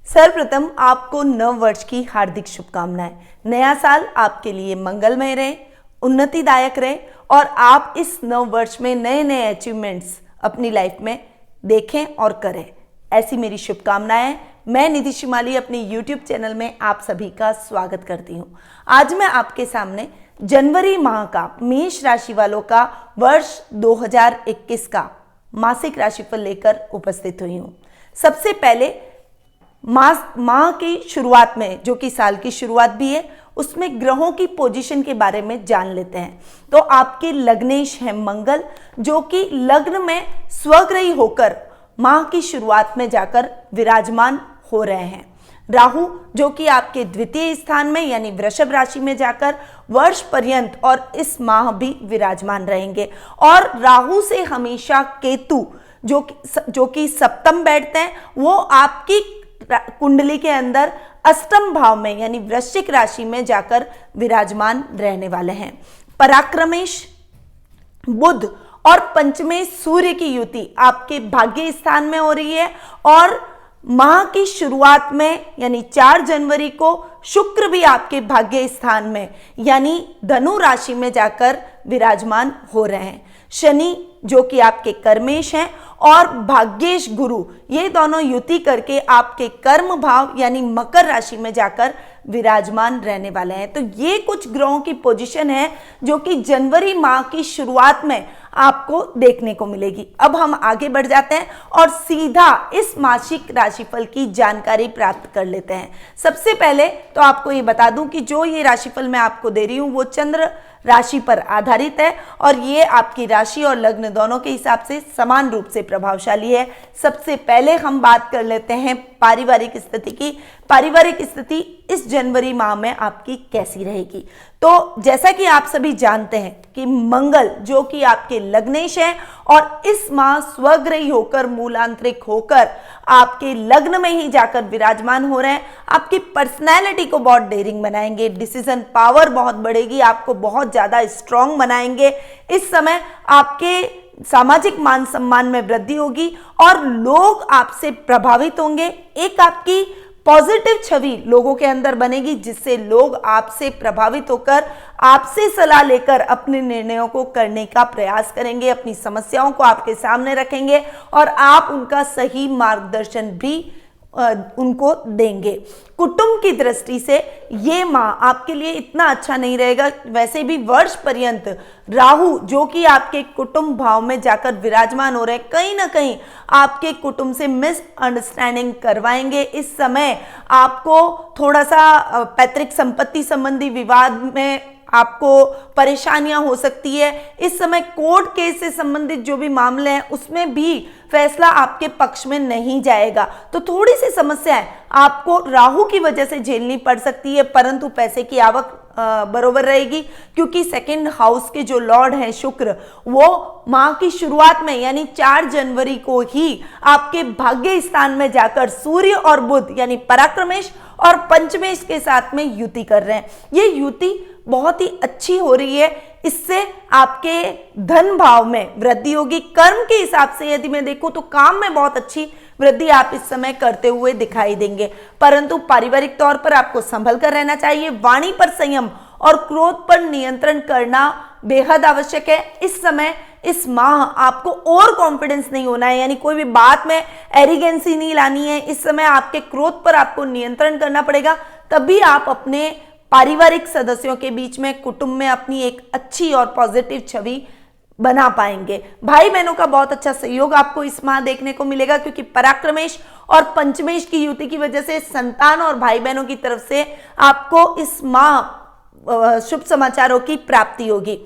सर्वप्रथम आपको नव वर्ष की हार्दिक शुभकामनाएं। नया साल आपके लिए मंगलमय रहे, उन्नतिदायक रहे और आप इस नव वर्ष में नए नए अचीवमेंट्स अपनी लाइफ में देखें और करें, ऐसी मेरी शुभकामनाएं। मैं निधि शिमाली अपने YouTube चैनल में आप सभी का स्वागत करती हूं। आज मैं आपके सामने जनवरी माह का मेष राशि वालों का वर्ष 2021 का मासिक राशिफल लेकर उपस्थित हुई हूं। सबसे पहले माह की शुरुआत में, जो कि साल की शुरुआत भी है, उसमें ग्रहों की पोजीशन के बारे में जान लेते हैं। तो आपके लग्नेश है मंगल, जो कि लग्न में स्वग्रही होकर माह की शुरुआत में जाकर विराजमान हो रहे हैं। राहु, जो कि आपके द्वितीय स्थान में यानी वृषभ राशि में जाकर वर्ष पर्यंत और इस माह भी विराजमान रहेंगे। और राहु से हमेशा केतु, जो कि सप्तम बैठते हैं, वो आपकी कुंडली के अंदर अष्टम भाव में यानी वृश्चिक राशि में जाकर विराजमान रहने वाले हैं। पराक्रमेश बुध और पंचमेश सूर्य की युति आपके भाग्य स्थान में हो रही है और माह की शुरुआत में यानी 4 जनवरी को शुक्र भी आपके भाग्य स्थान में यानी धनु राशि में जाकर विराजमान हो रहे हैं। शनि, जो कि आपके कर्मेश हैं, और भाग्येश गुरु, ये दोनों युति करके आपके कर्म भाव यानी मकर राशि में जाकर विराजमान रहने वाले हैं। तो ये कुछ ग्रहों की पोजीशन है जो कि जनवरी माह की शुरुआत में आपको देखने को मिलेगी। अब हम आगे बढ़ जाते हैं और सीधा इस मासिक राशिफल की जानकारी प्राप्त कर लेते हैं। सबसे पहले तो आपको ये बता दूं कि जो ये राशिफल मैं आपको दे रही हूं वो चंद्र राशि पर आधारित है और ये आपकी राशि और लग्न दोनों के हिसाब से समान रूप से प्रभावशाली है। सबसे पहले हम बात कर लेते हैं पारिवारिक स्थिति की। पारिवारिक स्थिति इस जनवरी माह में आपकी कैसी रहेगी? तो जैसा कि आप सभी जानते हैं कि मंगल, जो कि आपके लग्नेश है और इस माह स्वग्रही होकर मूलांतरिक होकर आपके लग्न में ही जाकर विराजमान हो रहे हैं, आपकी पर्सनैलिटी को बहुत डेयरिंग बनाएंगे, डिसीजन पावर बहुत बढ़ेगी, आपको बहुत ज्यादा स्ट्रांग बनाएंगे। इस समय आपके सामाजिक मान सम्मान में वृद्धि होगी और लोग आपसे प्रभावित होंगे। एक आपकी पॉजिटिव छवि लोगों के अंदर बनेगी जिससे लोग आपसे प्रभावित होकर आपसे सलाह लेकर अपने निर्णयों को करने का प्रयास करेंगे, अपनी समस्याओं को आपके सामने रखेंगे और आप उनका सही मार्गदर्शन भी उनको देंगे। कुटुंब की दृष्टि से ये माह आपके लिए इतना अच्छा नहीं रहेगा। वैसे भी वर्ष पर्यंत राहु, जो कि आपके कुटुंब भाव में जाकर विराजमान हो रहे हैं, कहीं ना कहीं आपके कुटुंब से मिसअंडरस्टैंडिंग करवाएंगे। इस समय आपको थोड़ा सा पैतृक संपत्ति संबंधी विवाद में आपको परेशानियां हो सकती है। इस समय कोर्ट केस से संबंधित जो भी मामले हैं उसमें भी फैसला आपके पक्ष में नहीं जाएगा। तो थोड़ी सी समस्याएं आपको राहु की वजह से झेलनी पड़ सकती है, परंतु पैसे की आवक बरोबर रहेगी क्योंकि सेकंड हाउस के जो लॉर्ड हैं शुक्र, वो माह की शुरुआत में यानी 4 जनवरी को ही आपके भाग्य स्थान में जाकर सूर्य और बुध यानी पराक्रमेश और पंचमेश के साथ में युति कर रहे हैं। ये युति बहुत ही अच्छी हो रही है। इससे आपके धन भाव में वृद्धि होगी। कर्म के हिसाब से यदि मैं देखूं तो काम में बहुत अच्छी वृद्धि आप इस समय करते हुए दिखाई देंगे, परंतु पारिवारिक तौर पर आपको संभल कर रहना चाहिए। वाणी पर संयम और क्रोध पर नियंत्रण करना बेहद आवश्यक है। इस समय इस माह आपको ओवर कॉन्फिडेंस नहीं होना है, यानी कोई भी बात में एरिगेंसी नहीं लानी है। इस समय आपके क्रोध पर आपको नियंत्रण करना पड़ेगा, तभी आप अपने पारिवारिक सदस्यों के बीच में, कुटुंब में अपनी एक अच्छी और पॉजिटिव छवि बना पाएंगे। भाई बहनों का बहुत अच्छा सहयोग आपको इस माह देखने को मिलेगा क्योंकि पराक्रमेश और पंचमेश की युति की वजह से संतान और भाई बहनों की तरफ से आपको इस माह शुभ समाचारों की प्राप्ति होगी।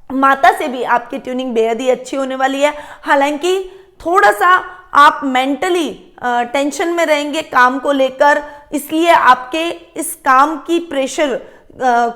माता से भी आपकी ट्यूनिंग बेहद ही अच्छी होने वाली है। हालांकि थोड़ा सा आप मेंटली टेंशन में रहेंगे काम को लेकर, इसलिए आपके इस काम की प्रेशर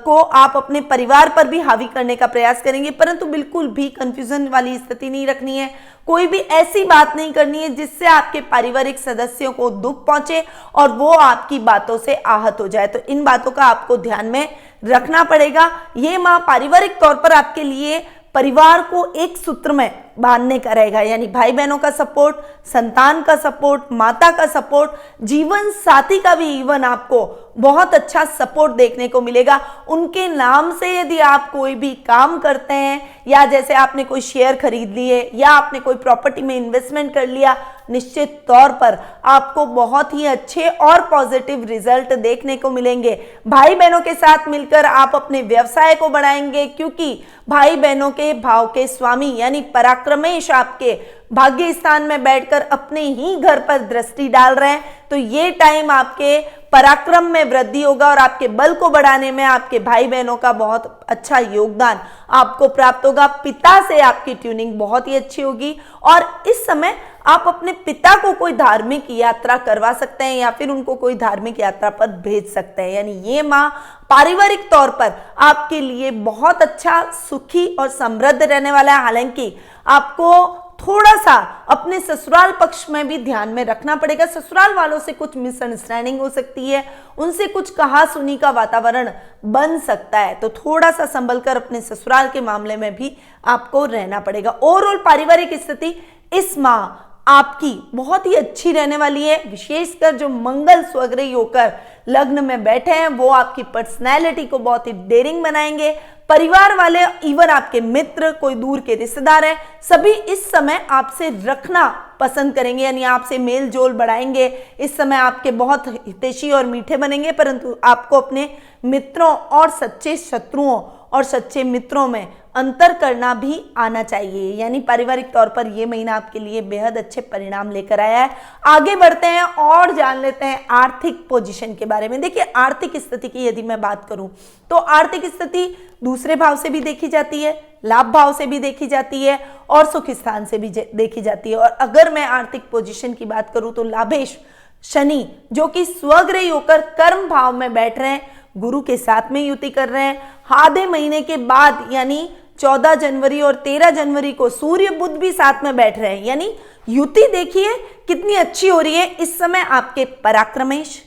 को आप अपने परिवार पर भी हावी करने का प्रयास करेंगे, परंतु बिल्कुल भी कंफ्यूजन वाली स्थिति नहीं रखनी है। कोई भी ऐसी बात नहीं करनी है जिससे आपके पारिवारिक सदस्यों को दुख पहुंचे और वो आपकी बातों से आहत हो जाए। तो इन बातों का आपको ध्यान में रखना पड़ेगा। ये माह पारिवारिक तौर पर आपके लिए परिवार को एक सूत्र में बांधने का रहेगा, यानी भाई बहनों का सपोर्ट, संतान का सपोर्ट, माता का सपोर्ट, जीवन साथी का भी इवन आपको बहुत अच्छा सपोर्ट देखने को मिलेगा। उनके नाम से यदि आप कोई भी काम करते हैं, या जैसे आपने कोई शेयर खरीद लिए या आपने कोई प्रॉपर्टी में इन्वेस्टमेंट कर लिया, निश्चित तौर पर आपको बहुत ही अच्छे और पॉजिटिव रिजल्ट देखने को मिलेंगे। भाई बहनों के साथ मिलकर आप अपने व्यवसाय को बढ़ाएंगे, क्योंकि भाई बहनों के भाव के स्वामी यानी पराक्रमेश आपके भाग्य स्थान में बैठकर अपने ही घर पर दृष्टि डाल रहे हैं। तो ये टाइम आपके पराक्रम में वृद्धि होगा और आपके बल को बढ़ाने में आपके भाई बहनों का बहुत अच्छा योगदान आपको प्राप्त होगा। पिता से आपकी ट्यूनिंग बहुत ही अच्छी होगी और इस समय आप अपने पिता को कोई धार्मिक यात्रा करवा सकते हैं या फिर उनको कोई धार्मिक यात्रा पर भेज सकते हैं। यानी ये माह पारिवारिक तौर पर आपके लिए बहुत अच्छा, सुखी और समृद्ध रहने वाला है। हालांकि आपको थोड़ा सा अपने ससुराल पक्ष में भी ध्यान में रखना पड़ेगा। ससुराल वालों से कुछ मिसअंडरस्टैंडिंग हो सकती है, उनसे कुछ कहा सुनी का वातावरण बन सकता है, तो थोड़ा सा संभल कर अपने ससुराल के मामले में भी आपको रहना पड़ेगा। ओवरऑल पारिवारिक स्थिति इस माह आपकी बहुत ही अच्छी रहने वाली है। विशेषकर जो मंगल स्वग्रही होकर लग्न में बैठे हैं वो आपकी पर्सनैलिटी को बहुत ही डेयरिंग बनाएंगे। परिवार वाले, इवन आपके मित्र, कोई दूर के रिश्तेदार हैं, सभी इस समय आपसे रखना पसंद करेंगे, यानी आपसे मेल जोल बढ़ाएंगे। इस समय आपके बहुत हितैषी और मीठे बनेंगे, परंतु आपको अपने मित्रों और सच्चे शत्रुओं और सच्चे मित्रों में अंतर करना भी आना चाहिए। यानी पारिवारिक तौर पर यह महीना आपके लिए बेहद अच्छे परिणाम लेकर आया है। आगे बढ़ते हैं और जान लेते हैं आर्थिक पोजीशन के बारे में। देखिए, आर्थिक स्थिति की यदि मैं बात करूं तो आर्थिक स्थिति दूसरे भाव से भी देखी जाती है, लाभ भाव से भी देखी जाती है और सुख स्थान से भी देखी जाती है। और अगर मैं आर्थिक पोजीशन की बात करूं तो लाभेश शनि, जो कि स्वग्रही होकर कर्म भाव में बैठ रहे हैं, गुरु के साथ में युति कर रहे हैं। आधे महीने के बाद यानी 14 जनवरी और 13 जनवरी को सूर्य बुध भी साथ में बैठ रहे हैं, यानी युति देखिए कितनी अच्छी हो रही है। इस समय आपके पराक्रमेश,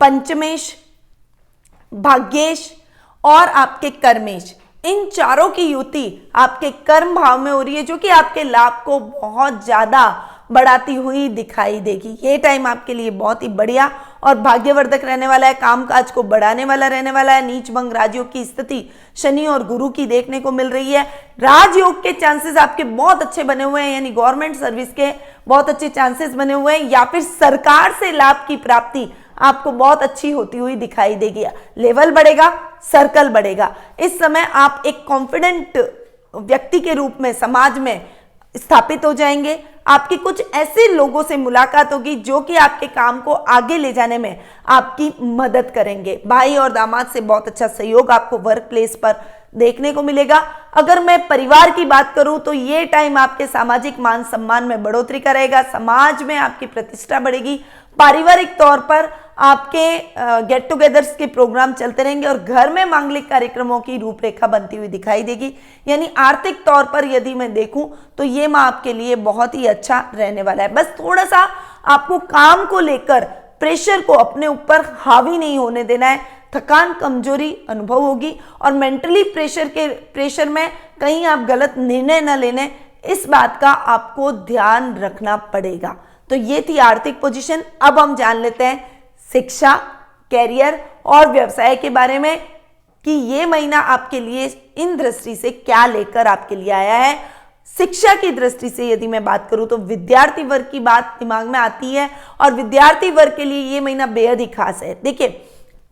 पंचमेश, भाग्येश और आपके कर्मेश, इन चारों की युति आपके कर्म भाव में हो रही है, जो कि आपके लाभ को बहुत ज्यादा बढ़ाती हुई दिखाई देगी। ये टाइम आपके लिए बहुत ही बढ़िया और भाग्यवर्धक रहने वाला है, कामकाज को बढ़ाने वाला रहने वाला है। नीच भंग राजयोग की स्थिति शनि और गुरु की देखने को मिल रही है। राजयोग के चांसेस आपके बहुत अच्छे बने हुए हैं, यानी गवर्नमेंट सर्विस के बहुत अच्छे चांसेस बने हुए हैं, या फिर सरकार से लाभ की प्राप्ति आपको बहुत अच्छी होती हुई दिखाई देगी। लेवल बढ़ेगा, सर्कल बढ़ेगा। इस समय आप एक कॉन्फिडेंट व्यक्ति के रूप में समाज में स्थापित हो जाएंगे। आपकी कुछ ऐसे लोगों से मुलाकात होगी जो कि आपके काम को आगे ले जाने में आपकी मदद करेंगे। भाई और दामाद से बहुत अच्छा सहयोग आपको वर्क प्लेस पर देखने को मिलेगा। अगर मैं परिवार की बात करूं तो ये टाइम आपके सामाजिक मान सम्मान में बढ़ोतरी करेगा, समाज में आपकी प्रतिष्ठा बढ़ेगी। पारिवारिक तौर पर आपके गेट टुगेदर्स के प्रोग्राम चलते रहेंगे और घर में मांगलिक कार्यक्रमों की रूपरेखा बनती हुई दिखाई देगी। यानी आर्थिक तौर पर यदि मैं देखूं तो ये माह आपके लिए बहुत ही अच्छा रहने वाला है। बस थोड़ा सा आपको काम को लेकर प्रेशर को अपने ऊपर हावी नहीं होने देना है। थकान, कमजोरी अनुभव होगी और मेंटली प्रेशर में कहीं आप गलत निर्णय न लेने, इस बात का आपको ध्यान रखना पड़ेगा। तो ये थी आर्थिक पोजीशन। अब हम जान लेते हैं शिक्षा, कैरियर और व्यवसाय के बारे में कि ये महीना आपके लिए इन दृष्टि से क्या लेकर आपके लिए आया है। शिक्षा की दृष्टि से यदि मैं बात करूं तो विद्यार्थी वर्ग की बात दिमाग में आती है और विद्यार्थी वर्ग के लिए ये महीना बेहद ही खास है। देखिए,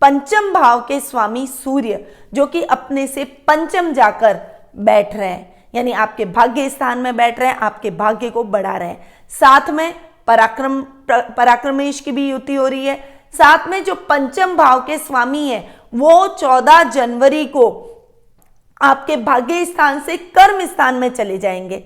पंचम भाव के स्वामी सूर्य, जो कि अपने से पंचम जाकर बैठ रहे हैं, यानी आपके भाग्य स्थान में बैठ रहे हैं, आपके भाग्य को बढ़ा रहे हैं। साथ में पराक्रमेश की भी युति हो रही है। साथ में जो पंचम भाव के स्वामी है वो 14 जनवरी को आपके भाग्य स्थान से कर्म स्थान में चले जाएंगे।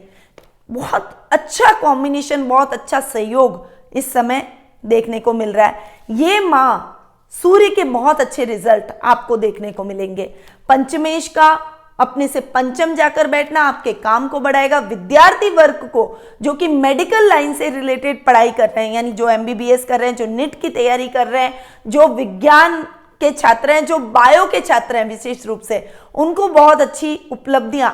बहुत अच्छा कॉम्बिनेशन, बहुत अच्छा सहयोग इस समय देखने को मिल रहा है। ये माह सूर्य के बहुत अच्छे रिजल्ट आपको देखने को मिलेंगे। पंचमेश का अपने से पंचम जाकर बैठना आपके काम को बढ़ाएगा। विद्यार्थी वर्ग को जो कि मेडिकल लाइन से रिलेटेड पढ़ाई कर रहे हैं, यानी जो MBBS कर रहे हैं, जो नीट की तैयारी कर रहे हैं, जो विज्ञान के छात्र हैं, जो बायो के छात्र हैं, विशेष रूप से उनको बहुत अच्छी उपलब्धियां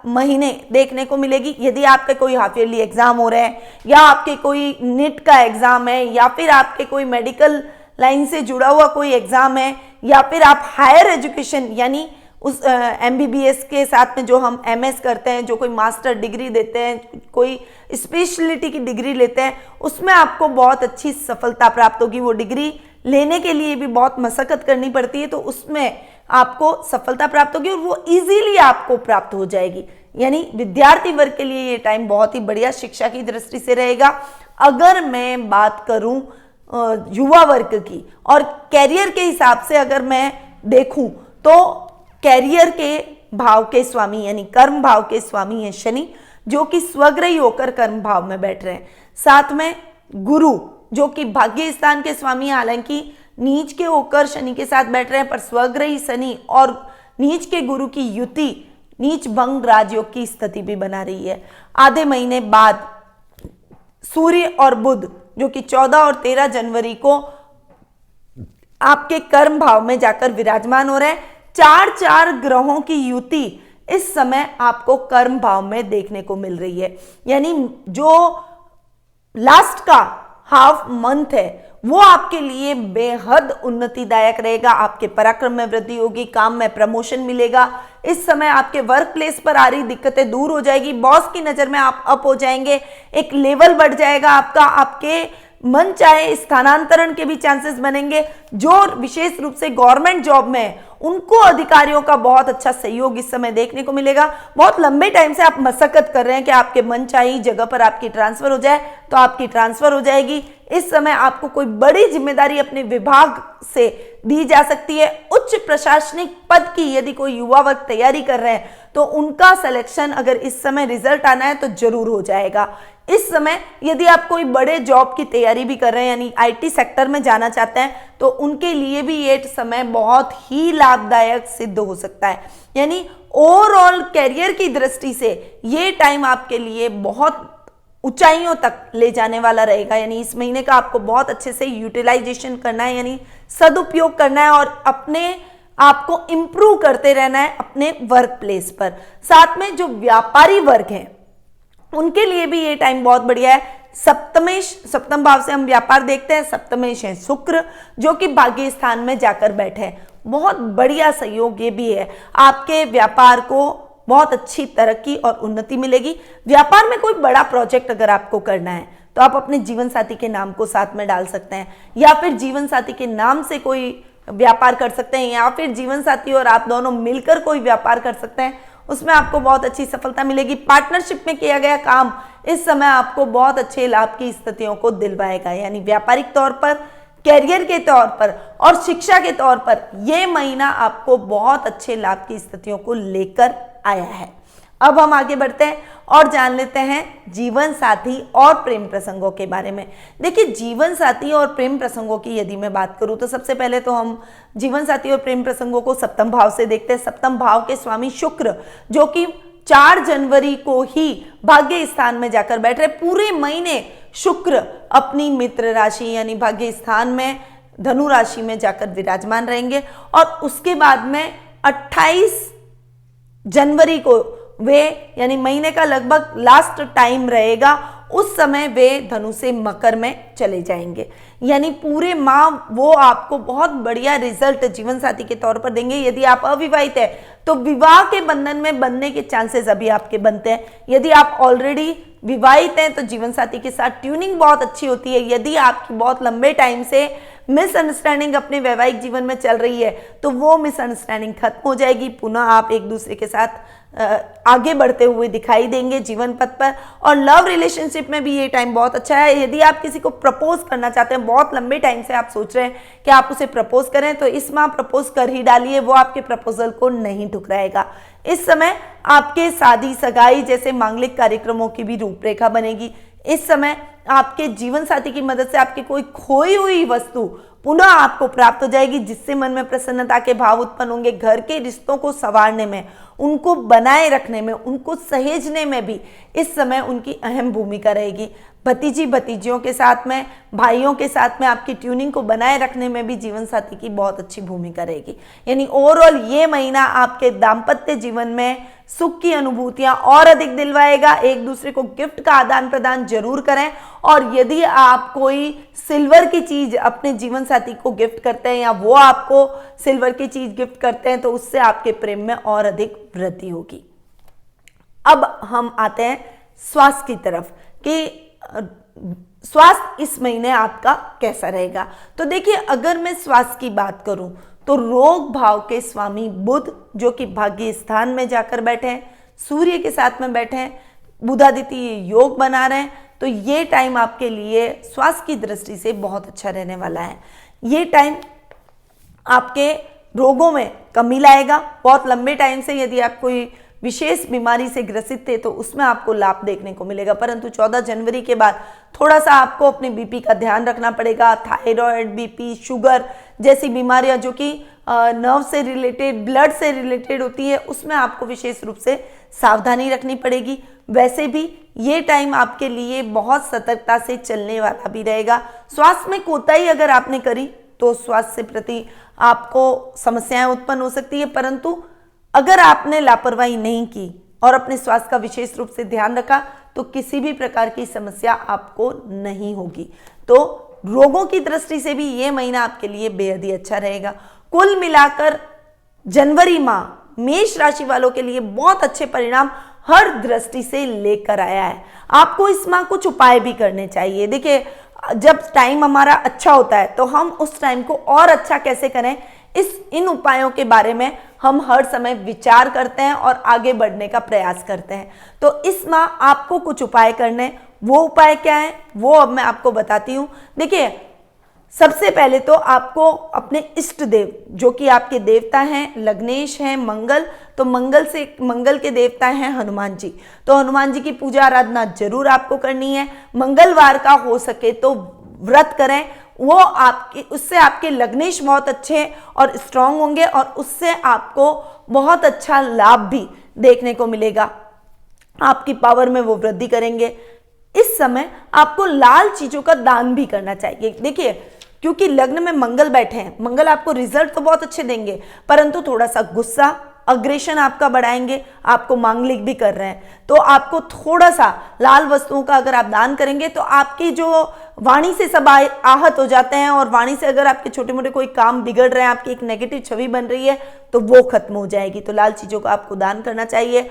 महीने देखने को मिलेगी। यदि आपके कोई हाफ ईयरली एग्जाम हो रहे हैं, या आपके कोई नीट का एग्जाम है, या फिर आपके कोई मेडिकल लाइन से जुड़ा हुआ कोई एग्जाम है, या फिर आप हायर एजुकेशन यानी उस MBBS के साथ में जो हम MS करते हैं, जो कोई मास्टर डिग्री देते हैं, कोई स्पेशलिटी की डिग्री लेते हैं, उसमें आपको बहुत अच्छी सफलता प्राप्त होगी। वो डिग्री लेने के लिए भी बहुत मशक्कत करनी पड़ती है, तो उसमें आपको सफलता प्राप्त होगी और वो इजीली आपको प्राप्त हो जाएगी। यानी विद्यार्थी वर्ग के लिए ये टाइम बहुत ही बढ़िया शिक्षा की दृष्टि से रहेगा। अगर मैं बात करूं युवा वर्ग की और कैरियर के हिसाब से अगर मैं देखूं, तो कैरियर के भाव के स्वामी यानी कर्म भाव के स्वामी है शनि, जो कि स्वग्रही होकर कर्म भाव में बैठ रहे हैं। साथ में गुरु जो कि भाग्य स्थान के स्वामी, हालांकि नीच के होकर शनि के साथ बैठ रहे हैं, पर स्वग्रही शनि और नीच के गुरु की युति नीच भंग राजयोग की स्थिति भी बना रही है। आधे महीने बाद सूर्य और बुध जो कि 14 और 13 जनवरी को आपके कर्म भाव में जाकर विराजमान हो रहे हैं। 4 ग्रहों की युति इस समय आपको कर्म भाव में देखने को मिल रही है। यानी जो लास्ट का हाफ मंथ है वो आपके लिए बेहद उन्नतिदायक रहेगा। आपके पराक्रम में वृद्धि होगी, काम में प्रमोशन मिलेगा। इस समय आपके वर्क प्लेस पर आ रही दिक्कतें दूर हो जाएगी, बॉस की नजर में आप अप हो जाएंगे, एक लेवल बढ़ जाएगा आपका, आपके मन चाहे स्थानांतरण के भी चांसेस बनेंगे। जो विशेष रूप से गवर्नमेंट जॉब में है उनको अधिकारियों का बहुत अच्छा सहयोग इस समय देखने को मिलेगा। बहुत लंबे टाइम से आप मशक्कत कर रहे हैं कि आपके मन चाही जगह पर आपकी ट्रांसफर हो जाए, तो आपकी ट्रांसफर हो जाएगी। इस समय आपको कोई बड़ी जिम्मेदारी अपने विभाग से दी जा सकती है। उच्च प्रशासनिक पद की यदि कोई युवा वर्ग तैयारी कर रहे हैं तो उनका सिलेक्शन अगर इस समय रिजल्ट आना है तो जरूर हो जाएगा। इस समय यदि आप कोई बड़े जॉब की तैयारी भी कर रहे हैं यानी IT सेक्टर में जाना चाहते हैं तो उनके लिए भी ये समय बहुत ही लाभदायक सिद्ध हो सकता है। यानी ओवरऑल कैरियर की दृष्टि से ये टाइम आपके लिए बहुत ऊंचाइयों तक ले जाने वाला रहेगा। यानी इस महीने का आपको बहुत अच्छे से यूटिलाइजेशन करना है, यानी सदुपयोग करना है और अपने आपको इंप्रूव करते रहना है अपने वर्क प्लेस पर। साथ में जो व्यापारी वर्ग हैं उनके लिए भी ये टाइम बहुत बढ़िया है। सप्तम भाव से हम व्यापार देखते हैं। सप्तमेश है शुक्र जो कि भाग्य स्थान में जाकर बैठे हैं। बहुत बढ़िया सहयोग ये भी है, आपके व्यापार को बहुत अच्छी तरक्की और उन्नति मिलेगी। व्यापार में कोई बड़ा प्रोजेक्ट अगर आपको करना है तो आप अपने जीवन साथी के नाम को साथ में डाल सकते हैं, या फिर जीवन साथी के नाम से कोई व्यापार कर सकते हैं, या फिर जीवन साथी और आप दोनों मिलकर कोई व्यापार कर सकते हैं, उसमें आपको बहुत अच्छी सफलता मिलेगी। पार्टनरशिप में किया गया काम इस समय आपको बहुत अच्छे लाभ की स्थितियों को दिलवाएगा। यानी व्यापारिक तौर पर, कैरियर के तौर पर और शिक्षा के तौर पर यह महीना आपको बहुत अच्छे लाभ की स्थितियों को लेकर आया है। अब हम आगे बढ़ते हैं और जान लेते हैं जीवन साथी और प्रेम प्रसंगों के बारे में। देखिए, जीवन साथी और प्रेम प्रसंगों की यदि मैं बात करूं तो सबसे पहले तो हम जीवन साथी और प्रेम प्रसंगों को सप्तम भाव से देखते हैं। सप्तम भाव के स्वामी शुक्र जो कि 4 जनवरी को ही भाग्य स्थान में जाकर बैठ रहे। पूरे महीने शुक्र अपनी मित्र राशि यानी भाग्य स्थान में धनु राशि में जाकर विराजमान रहेंगे और उसके बाद में 28 जनवरी को वे यानी महीने का लगभग लास्ट टाइम रहेगा, उस समय वे धनु से मकर में चले जाएंगे। यानी पूरे माह वो आपको बहुत बढ़िया रिजल्ट जीवन साथी के तौर पर देंगे। यदि आप अविवाहित है तो विवाह के बंधन में बनने के चांसेस अभी आपके बनते हैं। यदि आप ऑलरेडी विवाहित हैं तो जीवन साथी के साथ ट्यूनिंग बहुत अच्छी होती है। यदि आपकी बहुत लंबे टाइम से मिसअंडरस्टैंडिंग अपने वैवाहिक जीवन में चल रही है तो वो मिसअंडरस्टैंडिंग खत्म हो जाएगी। पुनः आप एक दूसरे के साथ आगे बढ़ते हुए दिखाई देंगे जीवन पथ पर। और लव रिलेशनशिप में भी ये टाइम बहुत अच्छा है। यदि आप किसी को प्रपोज करना चाहते हैं, बहुत लंबे टाइम से आप सोच रहे हैं कि आप उसे प्रपोज करें, तो इस माह प्रपोज कर ही डालिए, वो आपके प्रपोजल को नहीं ठुकराएगा। इस समय आपके शादी सगाई जैसे मांगलिक कार्यक्रमों की भी रूपरेखा बनेगी। इस समय आपके जीवन साथी की मदद से आपकी कोई खोई हुई वस्तु पुनः आपको प्राप्त हो जाएगी, जिससे मन में प्रसन्नता के भाव उत्पन्न होंगे। घर के रिश्तों को संवारने में, उनको बनाए रखने में, उनको सहेजने में भी इस समय उनकी अहम भूमिका रहेगी। भतीजी भतीजियों के साथ में, भाइयों के साथ में आपकी ट्यूनिंग को बनाए रखने में भी जीवन साथी की बहुत अच्छी भूमिका रहेगी। यानी ओवरऑल ये महीना आपके दाम्पत्य जीवन में सुख की अनुभूतियां और अधिक दिलवाएगा। एक दूसरे को गिफ्ट का आदान प्रदान जरूर करें, और यदि आप कोई सिल्वर की चीज अपने जीवन साथी को गिफ्ट करते हैं या वो आपको सिल्वर की चीज गिफ्ट करते हैं तो उससे आपके प्रेम में और अधिक वृद्धि होगी। अब हम आते हैं स्वास्थ्य की तरफ कि स्वास्थ्य इस महीने आपका कैसा रहेगा। तो देखिए, अगर मैं स्वास्थ्य की बात करूं तो रोग भाव के स्वामी बुध जो कि भाग्य स्थान में जाकर बैठे हैं, सूर्य के साथ में बैठे हैं, बुधादित्य योग बना रहे हैं, तो ये टाइम आपके लिए स्वास्थ्य की दृष्टि से बहुत अच्छा रहने वाला है। ये टाइम आपके रोगों में कमी लाएगा। बहुत लंबे टाइम से यदि आप कोई विशेष बीमारी से ग्रसित थे तो उसमें आपको लाभ देखने को मिलेगा, परंतु 14 जनवरी के बाद थोड़ा सा आपको अपने बीपी का ध्यान रखना पड़ेगा। थायराइड, बीपी, शुगर जैसी बीमारियां जो कि नर्व से रिलेटेड, ब्लड से रिलेटेड होती है, उसमें आपको विशेष रूप से सावधानी रखनी पड़ेगी। वैसे भी ये टाइम आपके लिए बहुत सतर्कता से चलने वाला भी रहेगा। स्वास्थ्य में कोताही अगर आपने करी तो स्वास्थ्य से प्रति आपको समस्याएं उत्पन्न हो सकती है, परंतु अगर आपने लापरवाही नहीं की और अपने स्वास्थ्य का विशेष रूप से ध्यान रखा तो किसी भी प्रकार की समस्या आपको नहीं होगी। तो रोगों की दृष्टि से भी ये महीना आपके लिए बेहद ही अच्छा रहेगा। कुल मिलाकर जनवरी माह मेष राशि वालों के लिए बहुत अच्छे परिणाम हर दृष्टि से लेकर आया है। आपको इस माह कुछ उपाय भी करने चाहिए। देखिए, जब टाइम हमारा अच्छा होता है तो हम उस टाइम को और अच्छा कैसे करें, इन उपायों के बारे में हम हर समय विचार करते हैं और आगे बढ़ने का प्रयास करते हैं। तो इस माह आपको कुछ उपाय करने, वो उपाय क्या है वो अब मैं आपको बताती हूँ। देखिए, सबसे पहले तो आपको अपने इष्ट देव जो कि आपके देवता हैं, लग्नेश हैं, मंगल, तो मंगल के देवता हैं हनुमान जी, तो हनुमान जी की पूजा आराधना जरूर आपको करनी है। मंगलवार का हो सके तो व्रत करें, उससे आपके लग्नेश बहुत अच्छे और स्ट्रांग होंगे और उससे आपको बहुत अच्छा लाभ भी देखने को मिलेगा। आपकी पावर में वो वृद्धि करेंगे। इस समय आपको लाल चीजों का दान भी करना चाहिए। देखिए, क्योंकि लग्न में मंगल बैठे हैं, मंगल आपको रिजल्ट तो बहुत अच्छे देंगे, परंतु थोड़ा सा गुस्सा, अग्रेशन आपका बढ़ाएंगे, आपको मांगलिक भी कर रहे हैं, तो आपको थोड़ा सा लाल वस्तुओं का अगर आप दान करेंगे तो आपकी जो वाणी से सब आहत हो जाते हैं, और वाणी से अगर आपके छोटे मोटे कोई काम बिगड़ रहे हैं, आपकी एक नेगेटिव छवि बन रही है, तो वो खत्म हो जाएगी। तो लाल चीजों का आपको दान करना चाहिए।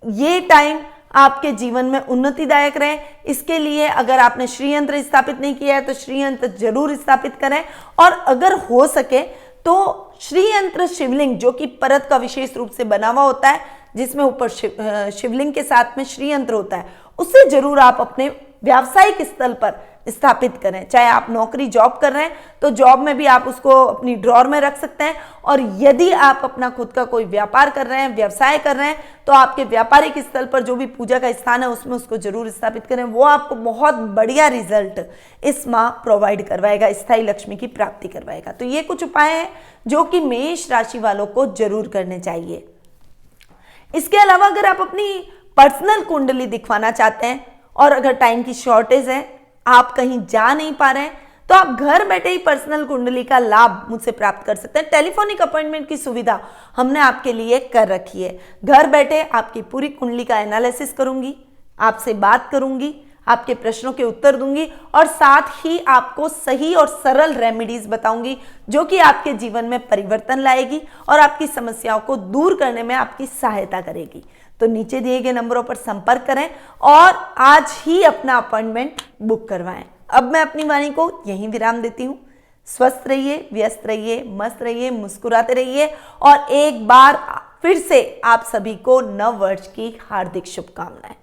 ये टाइम आपके जीवन में उन्नतिदायक रहे, इसके लिए अगर आपने श्री यंत्र स्थापित नहीं किया है तो श्री यंत्र जरूर स्थापित करें, और अगर हो सके तो श्री यंत्र शिवलिंग जो कि परत का विशेष रूप से बना हुआ होता है, जिसमें ऊपर शिवलिंग के साथ में श्री यंत्र होता है, उसे जरूर आप अपने व्यावसायिक स्थल पर स्थापित करें। चाहे आप नौकरी जॉब कर रहे हैं तो जॉब में भी आप उसको अपनी ड्रॉर में रख सकते हैं, और यदि आप अपना खुद का कोई व्यापार कर रहे हैं, व्यवसाय कर रहे हैं, तो आपके व्यापारिक स्थल पर जो भी पूजा का स्थान है उसमें उसको जरूर स्थापित करें। वो आपको बहुत बढ़िया रिजल्ट इस माह प्रोवाइड करवाएगा, स्थायी लक्ष्मी की प्राप्ति करवाएगा। तो ये कुछ उपाय हैं जो कि मेष राशि वालों को जरूर करने चाहिए। इसके अलावा अगर आप अपनी पर्सनल कुंडली दिखवाना चाहते हैं और अगर टाइम की शॉर्टेज है, आप कहीं जा नहीं पा रहे हैं, तो आप घर बैठे ही पर्सनल कुंडली का लाभ मुझसे प्राप्त कर सकते हैं। टेलीफोनिक अपॉइंटमेंट की सुविधा हमने आपके लिए कर रखी है। घर बैठे आपकी पूरी कुंडली का एनालिसिस करूंगी, आपसे बात करूंगी, आपके प्रश्नों के उत्तर दूंगी, और साथ ही आपको सही और सरल रेमेडीज बताऊंगी जो कि आपके जीवन में परिवर्तन लाएगी और आपकी समस्याओं को दूर करने में आपकी सहायता करेगी। तो नीचे दिए गए नंबरों पर संपर्क करें और आज ही अपना अपॉइंटमेंट बुक करवाएं। अब मैं अपनी वाणी को यहीं विराम देती हूँ। स्वस्थ रहिए, व्यस्त रहिए, मस्त रहिए, मुस्कुराते रहिए, और एक बार फिर से आप सभी को नव वर्ष की हार्दिक शुभकामनाएं।